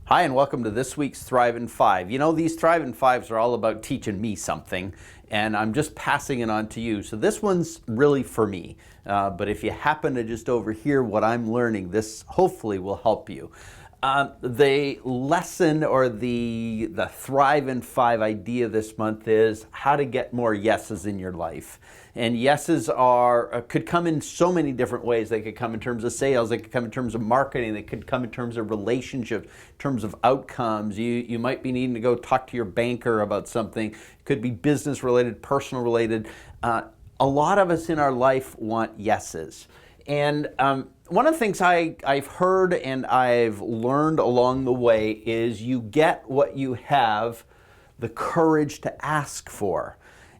Hi, and welcome to this week's Thrive in 5. You know, these Thrive in 5s are all about teaching me something, and I'm just passing it on to you. So this one's really for me, but if you happen to just overhear what I'm learning, this hopefully will help you. The lesson or the Thrive in 5 idea this month is how to get more yeses in your life. And yeses could come in so many different ways. They could come in terms of sales, they could come in terms of marketing, they could come in terms of relationships, in terms of outcomes. You might be needing to go talk to your banker about something. It could be business related, personal related. A lot of us in our life want yeses. And one of the things I've heard and I've learned along the way is you get what you have the courage to ask for.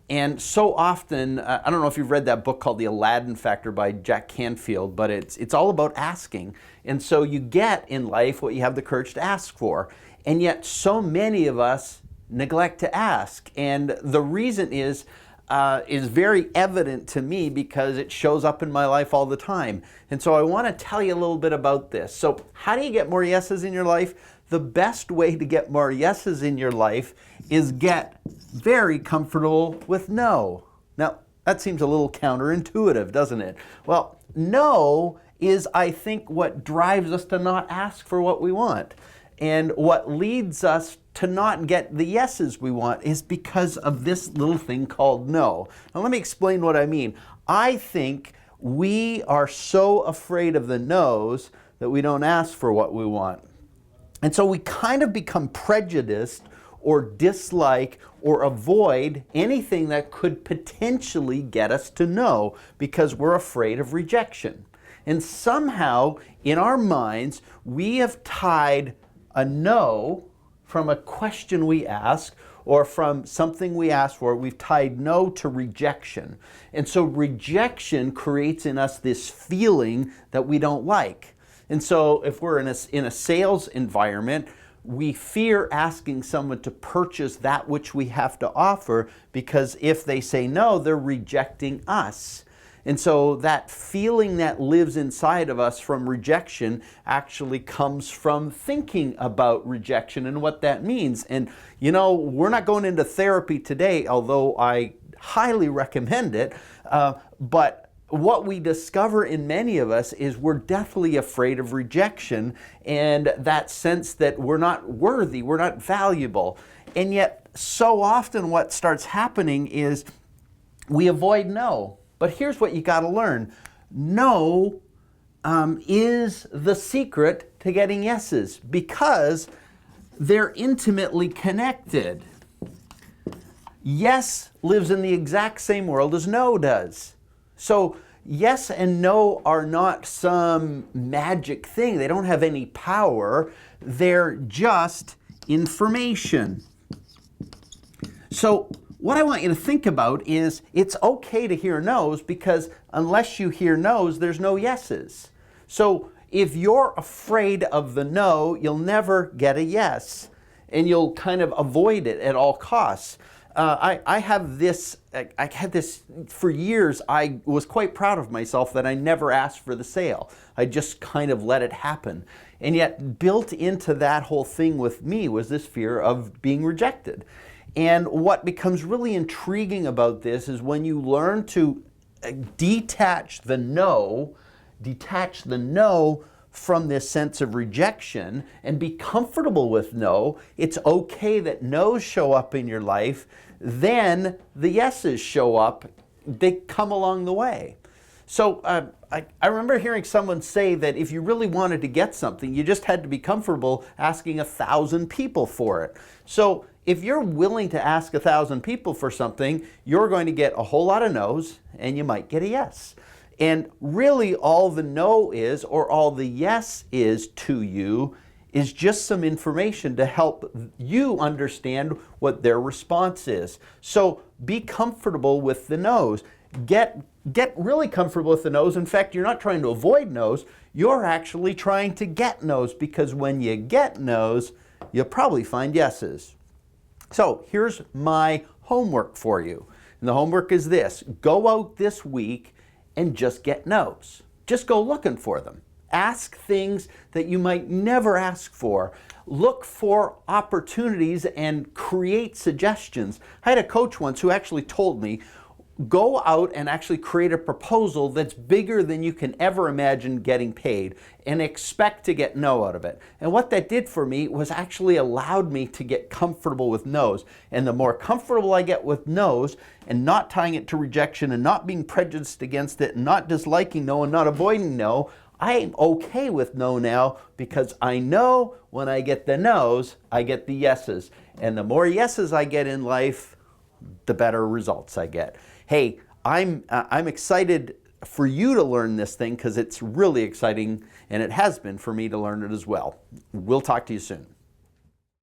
And so often, I don't know if you've read that book called The Aladdin Factor by Jack Canfield, but it's all about asking. And so you get in life what you have the courage to ask for. And yet so many of us neglect to ask. And the reason is very evident to me because it shows up in my life all the time. And so I want to tell you a little bit about this. So how do you get more yeses in your life? The best way to get more yeses in your life is get very comfortable with no. Now, that seems a little counterintuitive, doesn't it? Well, no is, I think, what drives us to not ask for what we want. And what leads us to not get the yeses we want is because of this little thing called no. Now, let me explain what I mean. I think we are so afraid of the no's that we don't ask for what we want. And so we kind of become prejudiced or dislike or avoid anything that could potentially get us to no because we're afraid of rejection. And somehow in our minds, we have tied a no from a question we ask or from something we ask for, we've tied no to rejection. And so rejection creates in us this feeling that we don't like. And so if we're in a sales environment, we fear asking someone to purchase that which we have to offer because if they say no, they're rejecting us. And so that feeling that lives inside of us from rejection actually comes from thinking about rejection and what that means. And you know, we're not going into therapy today, although I highly recommend it, but what we discover in many of us is we're deathly afraid of rejection and that sense that we're not worthy, we're not valuable. And yet so often what starts happening is we avoid no. But here's what you got to learn. No is the secret to getting yeses because they're intimately connected. Yes lives in the exact same world as no does. So yes and no are not some magic thing. They don't have any power. They're just information. So what I want you to think about is it's okay to hear no's because unless you hear no's, there's no yeses. So if you're afraid of the no, you'll never get a yes and you'll kind of avoid it at all costs. I had this for years. I was quite proud of myself that I never asked for the sale. I just kind of let it happen. And yet built into that whole thing with me was this fear of being rejected. And what becomes really intriguing about this is when you learn to detach the no from this sense of rejection and be comfortable with no, it's okay that no's show up in your life, then the yeses show up, they come along the way. So I remember hearing someone say that if you really wanted to get something, you just had to be comfortable asking 1,000 people for it. So if you're willing to ask 1,000 people for something, you're going to get a whole lot of no's and you might get a yes. And really all the no is, or all the yes is to you, is just some information to help you understand what their response is. So be comfortable with the no's. Get really comfortable with the no's. In fact, you're not trying to avoid no's, you're actually trying to get no's because when you get no's, you'll probably find yeses. So here's my homework for you. And the homework is this: go out this week and just get no's. Just go looking for them. Ask things that you might never ask for. Look for opportunities and create suggestions. I had a coach once who actually told me, go out and actually create a proposal that's bigger than you can ever imagine getting paid and expect to get no out of it. And what that did for me was actually allowed me to get comfortable with no's. And the more comfortable I get with no's and not tying it to rejection and not being prejudiced against it and not disliking no and not avoiding no, I'm okay with no now because I know when I get the no's, I get the yeses. And the more yeses I get in life, the better results I get. Hey, I'm excited for you to learn this thing because it's really exciting, and it has been for me to learn it as well. We'll talk to you soon.